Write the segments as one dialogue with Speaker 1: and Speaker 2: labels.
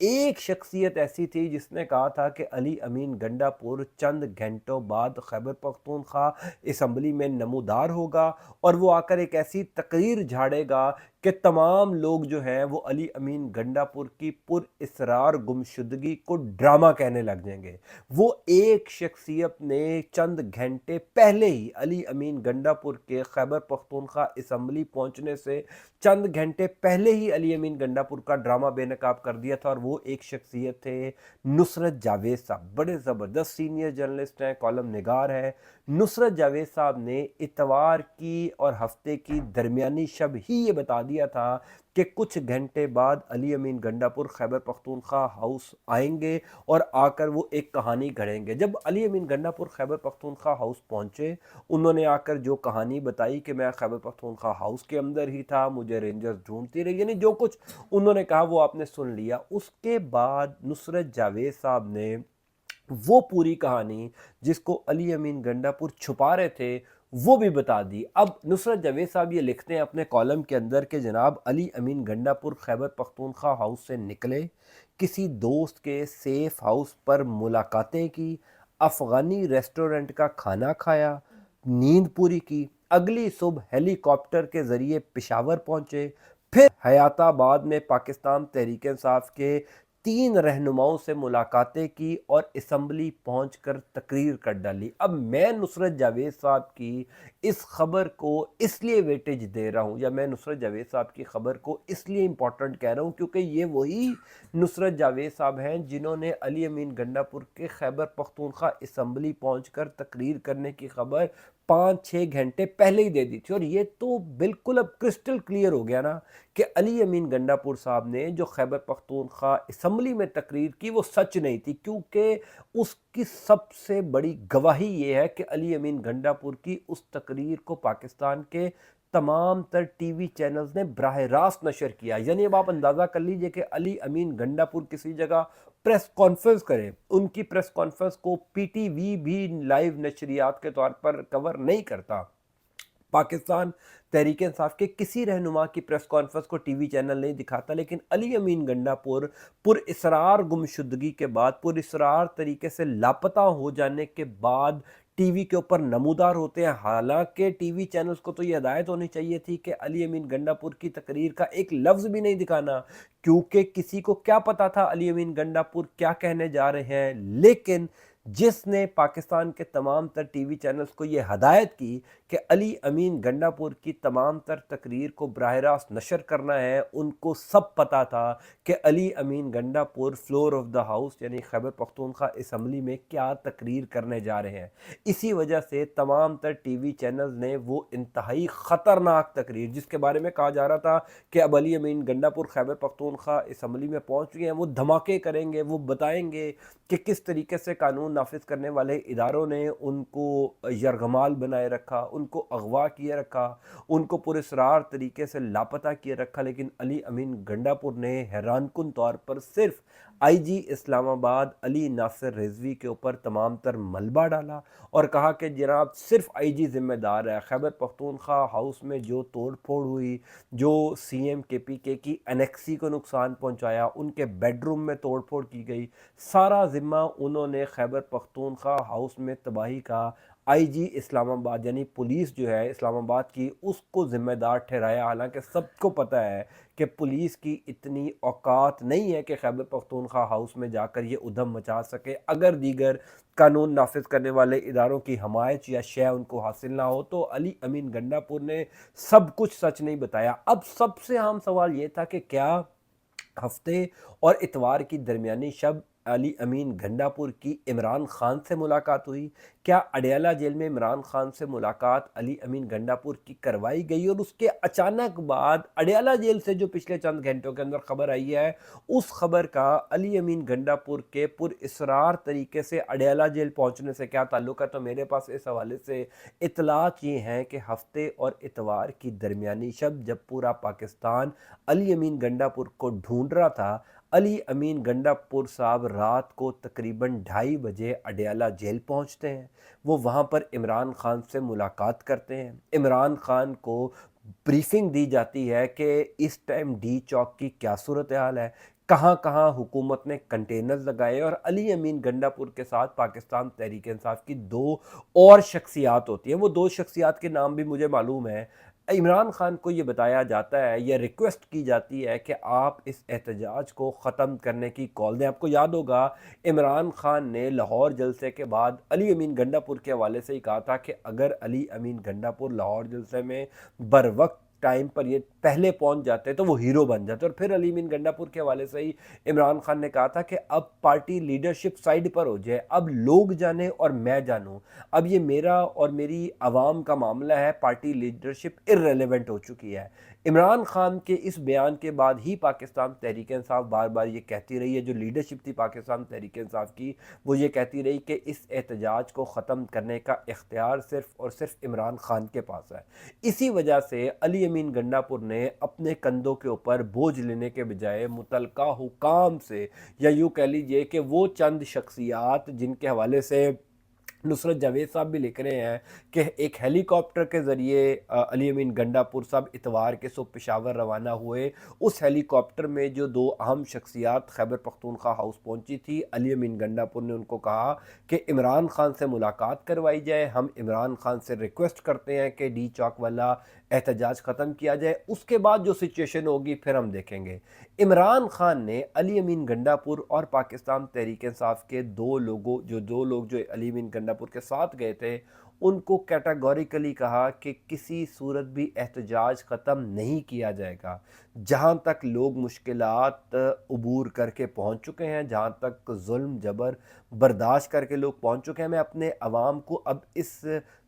Speaker 1: ایک شخصیت ایسی تھی جس نے کہا تھا کہ علی امین گنڈا پور چند گھنٹوں بعد خیبر پختونخوا اسمبلی میں نمودار ہوگا اور وہ آ کر ایک ایسی تقریر جھاڑے گا کہ تمام لوگ جو ہیں وہ علی امین گنڈا پور کی پر اسرار گمشدگی کو ڈرامہ کہنے لگ جائیں گے۔ وہ ایک شخصیت نے چند گھنٹے پہلے ہی علی امین گنڈا پور کے خیبر پختونخوا اسمبلی پہنچنے سے چند گھنٹے پہلے ہی علی امین گنڈا پور کا ڈرامہ بے نقاب کر دیا تھا، اور وہ ایک شخصیت تھے نصرت جاوید صاحب۔ بڑے زبردست سینئر جرنلسٹ ہیں، کالم نگار ہے۔ نصرت جاوید صاحب نے اتوار کی اور ہفتے کی درمیانی شب ہی یہ بتا دیا تھا کہ کچھ گھنٹے بعد علی امین گنڈا پور خیبر پختونخوا ہاؤس آئیں گے اور آ کر وہ ایک کہانی گھڑیں گے۔ جب علی امین گنڈا پور خیبر پختونخوا ہاؤس پہنچے، انہوں نے آ کر جو کہانی بتائی کہ میں خیبر پختونخوا ہاؤس کے اندر ہی تھا، مجھے رینجرز ڈھونڈتی رہی، یعنی جو کچھ انہوں نے کہا وہ آپ نے سن لیا۔ اس کے بعد نصرت جاوید صاحب نے وہ پوری کہانی جس کو علی امین گنڈا پور چھپا رہے تھے وہ بھی بتا دی۔ اب نصرت جاوید صاحب یہ لکھتے ہیں اپنے کالم کے اندر کہ جناب علی امین گنڈا پور خیبر پختونخوا ہاؤس سے نکلے، کسی دوست کے سیف ہاؤس پر ملاقاتیں کی، افغانی ریسٹورنٹ کا کھانا کھایا، نیند پوری کی، اگلی صبح ہیلی کاپٹر کے ذریعے پشاور پہنچے، پھر حیات آباد میں پاکستان تحریک انصاف کے 3 رہنماؤں سے ملاقاتیں کی اور اسمبلی پہنچ کر تقریر کر ڈالی۔ اب میں نصرت جاوید صاحب کی اس خبر کو اس لیے ویٹیج دے رہا ہوں، یا میں نصرت جاوید صاحب کی خبر کو اس لیے امپورٹنٹ کہہ رہا ہوں کیونکہ یہ وہی نصرت جاوید صاحب ہیں جنہوں نے علی امین گنڈا پور کے خیبر پختونخوا اسمبلی پہنچ کر تقریر کرنے کی خبر 5-6 گھنٹے پہلے ہی دے دی تھی۔ اور یہ تو بالکل اب کرسٹل کلیئر ہو گیا نا کہ علی امین گنڈا پور صاحب نے جو خیبر پختونخوا اسمبلی میں تقریر کی وہ سچ نہیں تھی، کیونکہ اس کی سب سے بڑی گواہی یہ ہے کہ علی امین گنڈا پور کی اس تقریر کو پاکستان کے تمام تر ٹی وی چینلز نے براہ راست نشر کیا۔ یعنی اب آپ اندازہ کر لیجئے کہ علی امین گنڈا پور کسی جگہ پریس کانفرنس کریں، ان کی پریس کانفرنس کو پی ٹی وی بھی لائیو نشریات کے طور پر کور نہیں کرتا، پاکستان تحریک انصاف کے کسی رہنما کی پریس کانفرنس کو ٹی وی چینل نہیں دکھاتا، لیکن علی امین گنڈا پور پر اسرار گمشدگی کے بعد، پر اسرار طریقے سے لاپتہ ہو جانے کے بعد ٹی وی کے اوپر نمودار ہوتے ہیں۔ حالانکہ ٹی وی چینلز کو تو یہ ہدایت ہونی چاہیے تھی کہ علی امین گنڈا پور کی تقریر کا ایک لفظ بھی نہیں دکھانا، کیونکہ کسی کو کیا پتا تھا علی امین گنڈا پور کیا کہنے جا رہے ہیں۔ لیکن جس نے پاکستان کے تمام تر ٹی وی چینلز کو یہ ہدایت کی کہ علی امین گنڈا پور کی تمام تر تقریر کو براہ راست نشر کرنا ہے، ان کو سب پتا تھا کہ علی امین گنڈا پور فلور آف دا ہاؤس یعنی خیبر پختونخوا اسمبلی میں کیا تقریر کرنے جا رہے ہیں۔ اسی وجہ سے تمام تر ٹی وی چینلز نے وہ انتہائی خطرناک تقریر، جس کے بارے میں کہا جا رہا تھا کہ اب علی امین گنڈا پور خیبر پختونخوا اسمبلی میں پہنچ گئے ہیں، وہ دھماکے کریں گے، وہ بتائیں گے کہ کس طریقے سے قانون نافذ کرنے والے اداروں نے ان کو یرغمال بنائے رکھا، ان کو اغوا کیے رکھا، ان کو پراسرار طریقے سے لاپتہ کیے رکھا۔ لیکن علی امین گنڈا پور نے حیران کن طور پر صرف آئی جی اسلام آباد علی ناصر رضوی کے اوپر تمام تر ملبہ ڈالا اور کہا کہ جناب صرف آئی جی ذمہ دار ہے۔ خیبر پختونخوا ہاؤس میں جو توڑ پھوڑ ہوئی، جو سی ایم کے پی کے کی انیکسی کو نقصان پہنچایا، ان کے بیڈ روم میں توڑ پھوڑ کی گئی، سارا ذمہ انہوں نے خیبر پختونخوا ہاؤس میں تباہی کا آئی جی اسلام آباد یعنی پولیس جو ہے اسلام آباد کی اس کو ذمہ دار ٹھہرایا۔ حالانکہ سب کو پتہ ہے کہ پولیس کی اتنی اوقات نہیں ہے کہ خیبر پختونخوا ہاؤس میں جا کر یہ ادھم مچا سکے، اگر دیگر قانون نافذ کرنے والے اداروں کی حمایت یا شے ان کو حاصل نہ ہو۔ تو علی امین گنڈا پور نے سب کچھ سچ نہیں بتایا۔ اب سب سے اہم سوال یہ تھا کہ کیا ہفتے اور اتوار کی درمیانی شب علی امین گنڈا پور کی عمران خان سے ملاقات ہوئی؟ کیا اڈیالہ جیل میں عمران خان سے ملاقات علی امین گنڈا پور کی کروائی گئی؟ اور اس کے اچانک بعد اڈیالہ جیل سے جو پچھلے چند گھنٹوں کے اندر خبر آئی ہے، اس خبر کا علی امین گنڈا پور کے پر اسرار طریقے سے اڈیالہ جیل پہنچنے سے کیا تعلق ہے؟ تو میرے پاس اس حوالے سے اطلاعات یہ ہیں کہ ہفتے اور اتوار کی درمیانی شب جب پورا پاکستان علی امین گنڈا پور کو ڈھونڈ رہا تھا، علی امین گنڈا پور صاحب رات کو تقریباً 2:30 بجے اڈیالہ جیل پہنچتے ہیں۔ وہ وہاں پر عمران خان سے ملاقات کرتے ہیں۔ عمران خان کو بریفنگ دی جاتی ہے کہ اس ٹائم ڈی چوک کی کیا صورتحال ہے، کہاں کہاں حکومت نے کنٹینرز لگائے، اور علی امین گنڈا پور کے ساتھ پاکستان تحریک انصاف کی دو اور شخصیات ہوتی ہیں۔ وہ دو شخصیات کے نام بھی مجھے معلوم ہے۔ عمران خان کو یہ بتایا جاتا ہے یا ریکویسٹ کی جاتی ہے کہ آپ اس احتجاج کو ختم کرنے کی کال دیں۔ آپ کو یاد ہوگا عمران خان نے لاہور جلسے کے بعد علی امین گنڈا پور کے حوالے سے ہی کہا تھا کہ اگر علی امین گنڈا پور لاہور جلسے میں بر وقت ٹائم پر یہ پہلے پہنچ جاتے تو وہ ہیرو بن جاتے۔ اور پھر علی امین گنڈا پور کے حوالے سے ہی عمران خان نے کہا تھا کہ اب پارٹی لیڈرشپ سائیڈ پر ہو جائے، اب لوگ جانیں اور میں جانوں، اب یہ میرا اور میری عوام کا معاملہ ہے، پارٹی لیڈرشپ ارریلیونٹ ہو چکی ہے۔ عمران خان کے اس بیان کے بعد ہی پاکستان تحریک انصاف بار بار یہ کہتی رہی ہے، جو لیڈرشپ تھی پاکستان تحریک انصاف کی، وہ یہ کہتی رہی کہ اس احتجاج کو ختم کرنے کا اختیار صرف اور صرف عمران خان کے پاس ہے۔ اسی وجہ سے علی امین گنڈا پور نے اپنے کندھوں کے اوپر بوجھ لینے کے بجائے متعلقہ حکام سے، یا یوں کہہ لیجئے کہ وہ چند شخصیات جن کے حوالے سے نصرت جاوید صاحب بھی لکھ رہے ہیں کہ ایک ہیلی کاپٹر کے ذریعے علی امین گنڈا پور صاحب اتوار کے صبح پشاور روانہ ہوئے۔ اس ہیلی کاپٹر میں جو دو اہم شخصیات خیبر پختونخوا ہاؤس پہنچی تھی، علی امین گنڈا پور نے ان کو کہا کہ عمران خان سے ملاقات کروائی جائے، ہم عمران خان سے ریکویسٹ کرتے ہیں کہ ڈی چوک والا احتجاج ختم کیا جائے، اس کے بعد جو سچویشن ہوگی پھر ہم دیکھیں گے۔ عمران خان نے علی امین گنڈا پور اور پاکستان تحریک انصاف کے دو لوگ جو علی امین گنڈا پور کے ساتھ گئے تھے، ان کو کیٹاگوریکلی کہا کہ کسی صورت بھی احتجاج ختم نہیں کیا جائے گا جہاں تک لوگ مشکلات عبور کر کے پہنچ چکے ہیں، جہاں تک ظلم جبر برداشت کر کے لوگ پہنچ چکے ہیں۔ میں اپنے عوام کو اب اس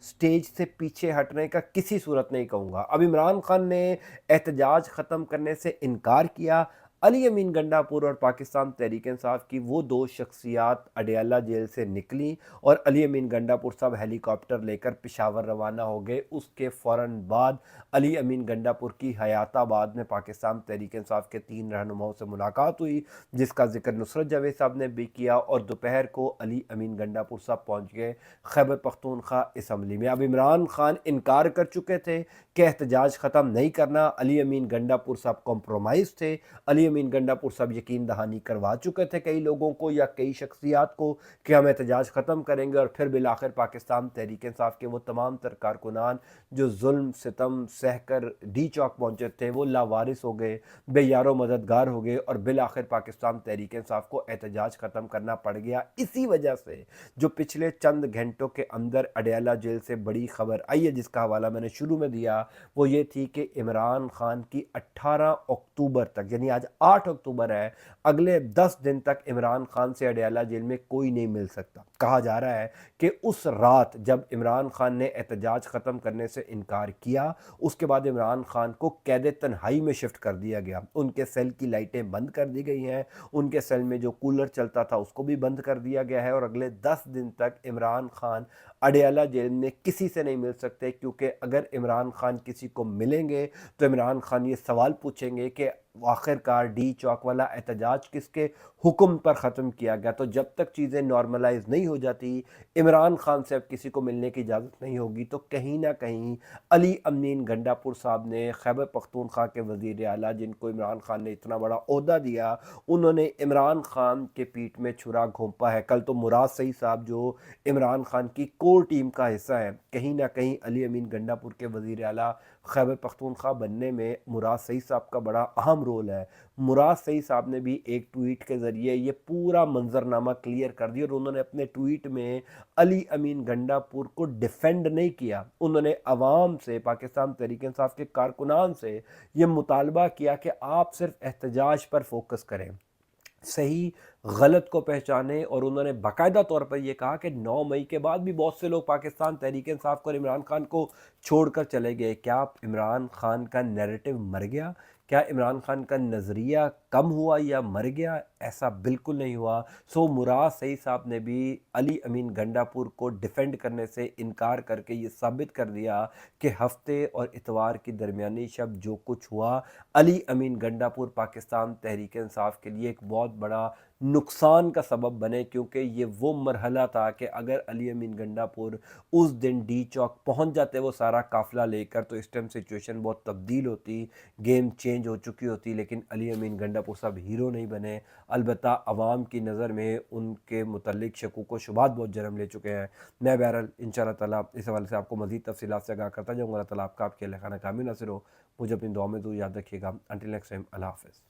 Speaker 1: سٹیج سے پیچھے ہٹنے کا کسی صورت نہیں کہوں گا۔ اب عمران خان نے احتجاج ختم کرنے سے انکار کیا۔ علی امین گنڈا پور اور پاکستان تحریک انصاف کی وہ دو شخصیات اڈیالہ جیل سے نکلیں اور علی امین گنڈا پور صاحب ہیلی کاپٹر لے کر پشاور روانہ ہو گئے۔ اس کے فوراً بعد علی امین گنڈا پور کی حیات آباد میں پاکستان تحریک انصاف کے 3 رہنماؤں سے ملاقات ہوئی، جس کا ذکر نصرت جاوید صاحب نے بھی کیا، اور دوپہر کو علی امین گنڈا پور صاحب پہنچ گئے خیبر پختونخوا اسمبلی میں۔ اب عمران خان انکار کر چکے تھے کہ احتجاج ختم نہیں کرنا، علی امین گنڈا پور صاحب کمپرومائز تھے، علی امین گنڈا پور صاحب یقین دہانی کروا چکے تھے کئی لوگوں کو یا کئی شخصیات کو کہ ہم احتجاج ختم کریں گے، اور پھر بالآخر پاکستان تحریک انصاف کے وہ تمام تر کارکنان جو ظلم ستم سہ کر ڈی چوک پہنچے تھے، وہ لاوارث ہو گئے، بے یار و مددگار ہو گئے، اور بالآخر پاکستان تحریک انصاف کو احتجاج ختم کرنا پڑ گیا۔ اسی وجہ سے جو پچھلے چند گھنٹوں کے اندر اڈیالہ جیل سے بڑی خبر آئی ہے، جس کا حوالہ میں نے شروع میں دیا، وہ یہ تھی کہ عمران خان کی 18 اکتوبر تک، یعنی آج 8 اکتوبر ہے، اگلے 10 دن تک عمران خان سے اڈیالہ جیل میں کوئی نہیں مل سکتا۔ کہا جا رہا ہے کہ اس رات جب عمران خان نے احتجاج ختم کرنے سے انکار کیا، اس کے بعد عمران خان کو قید تنہائی میں شفٹ کر دیا گیا، ان کے سیل کی لائٹیں بند کر دی گئی ہیں، ان کے سیل میں جو کولر چلتا تھا اس کو بھی بند کر دیا گیا ہے، اور اگلے 10 دن تک عمران خان اڈیالہ جیل میں کسی سے نہیں مل سکتے، کیونکہ اگر عمران خان کسی کو ملیں گے تو عمران خان یہ سوال پوچھیں گے کہ آخر کار ڈی چوک والا احتجاج کس کے حکم پر ختم کیا گیا۔ تو جب تک چیزیں نارملائز نہیں ہو جاتی، عمران خان سے اب کسی کو ملنے کی اجازت نہیں ہوگی۔ تو کہیں نہ کہیں علی امین گنڈا پور صاحب نے خیبر پختونخوا کے وزیر اعلیٰ، جن کو عمران خان نے اتنا بڑا عہدہ دیا، انہوں نے عمران خان کے پیٹھ میں چھرا گھونپا ہے۔ کل تو مراد سعید صاحب جو عمران خان کی کور ٹیم کا حصہ ہے، کہیں نہ کہیں علی امین گنڈا پور کے وزیر اعلیٰ خیبر پختونخوا بننے میں مراد سعید صاحب کا بڑا اہم رول ہے۔ مراد سعید صاحب نے بھی ایک ٹویٹ کے ذریعے یہ پورا منظرنامہ کلیئر کر دیا، اور انہوں نے اپنے ٹویٹ میں علی امین گنڈا پور کو ڈیفینڈ نہیں کیا، انہوں نے عوام سے، پاکستان تحریک انصاف کے کارکنان سے یہ مطالبہ کیا کہ آپ صرف احتجاج پر فوکس کریں، صحیح غلط کو پہچانے، اور انہوں نے باقاعدہ طور پر یہ کہا کہ 9 مئی کے بعد بھی بہت سے لوگ پاکستان تحریک انصاف کو اور عمران خان کو چھوڑ کر چلے گئے۔ کیا عمران خان کا نیریٹو مر گیا؟ کیا عمران خان کا نظریہ کم ہوا یا مر گیا؟ ایسا بالکل نہیں ہوا۔ سو مراد سعید صاحب نے بھی علی امین گنڈا پور کو ڈیفینڈ کرنے سے انکار کر کے یہ ثابت کر دیا کہ ہفتے اور اتوار کی درمیانی شب جو کچھ ہوا، علی امین گنڈا پور پاکستان تحریک انصاف کے لیے ایک بہت بڑا نقصان کا سبب بنے، کیونکہ یہ وہ مرحلہ تھا کہ اگر علی امین گنڈا پور اس دن ڈی چوک پہنچ جاتے وہ سارا قافلہ لے کر، تو اس ٹائم سچویشن بہت تبدیل ہوتی، گیم چینج ہو چکی ہوتی، لیکن علی امین گنڈا پور صاحب ہیرو نہیں بنے۔ البتہ عوام کی نظر میں ان کے متعلق شکوک و شبہات بہت جنم لے چکے ہیں۔ میں بہرحال ان شاء اللہ تعالیٰ اس حوالے سے آپ کو مزید تفصیلات سے آگاہ کرتا جاؤں گا۔ اللہ تعالیٰ آپ کا آپ کے خانہ کامل ناصر ہو، مجھے اپنی دعا میں یاد رکھیے گا۔ انٹل نیکسٹ ٹائم، اللہ حافظ۔